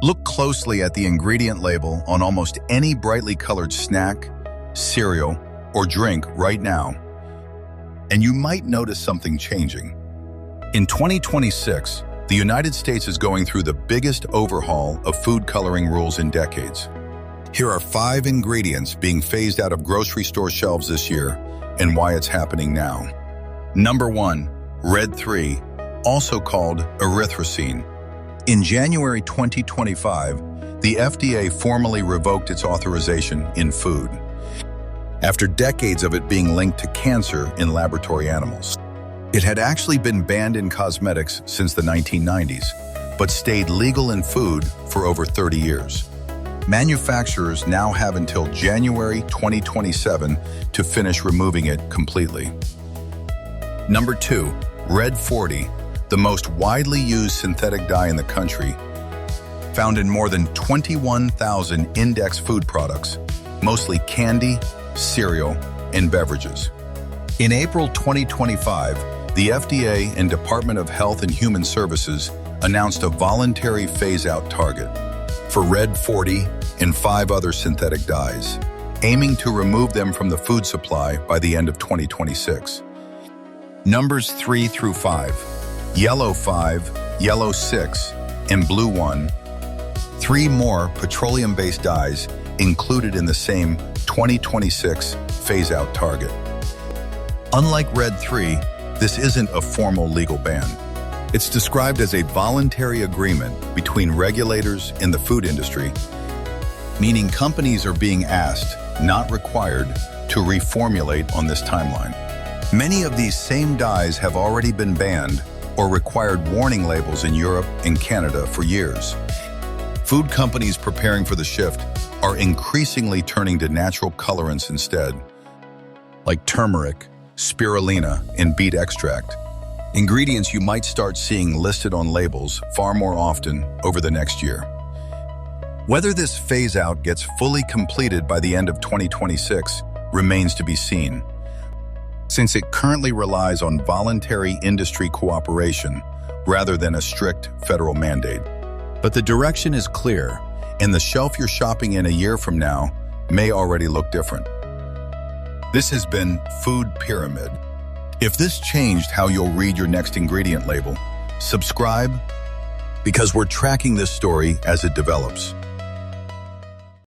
Look closely at the ingredient label on almost any brightly colored snack, cereal, or drink right now, and you might notice something changing. In 2026, the United States is going through the biggest overhaul of food coloring rules in decades. Here are 5 ingredients being phased out of grocery store shelves this year and why it's happening now. Number 1, Red 3, also called erythrocene. In January 2025, the FDA formally revoked its authorization in food, after decades of it being linked to cancer in laboratory animals. It had actually been banned in cosmetics since the 1990s, but stayed legal in food for over 30 years. Manufacturers now have until January 2027 to finish removing it completely. Number 2, Red 40, the most widely used synthetic dye in the country, found in more than 21,000 index food products, mostly candy, cereal, and beverages. In April 2025, the FDA and Department of Health and Human Services announced a voluntary phase-out target for Red 40 and 5 other synthetic dyes, aiming to remove them from the food supply by the end of 2026. Numbers 3 through 5, Yellow 5, Yellow 6, and Blue 1, 3 more petroleum-based dyes included in the same 2026 phase-out target. Unlike Red 3, this isn't a formal legal ban. It's described as a voluntary agreement between regulators in the food industry, meaning companies are being asked, not required, to reformulate on this timeline. Many of these same dyes have already been banned or required warning labels in Europe and Canada for years. Food companies preparing for the shift are increasingly turning to natural colorants instead, like turmeric, spirulina, and beet extract, ingredients you might start seeing listed on labels far more often over the next year. Whether this phase-out gets fully completed by the end of 2026 remains to be seen, since it currently relies on voluntary industry cooperation rather than a strict federal mandate. But the direction is clear, and the shelf you're shopping in a year from now may already look different. This has been Food Pyramid. If this changed how you'll read your next ingredient label, subscribe, because we're tracking this story as it develops.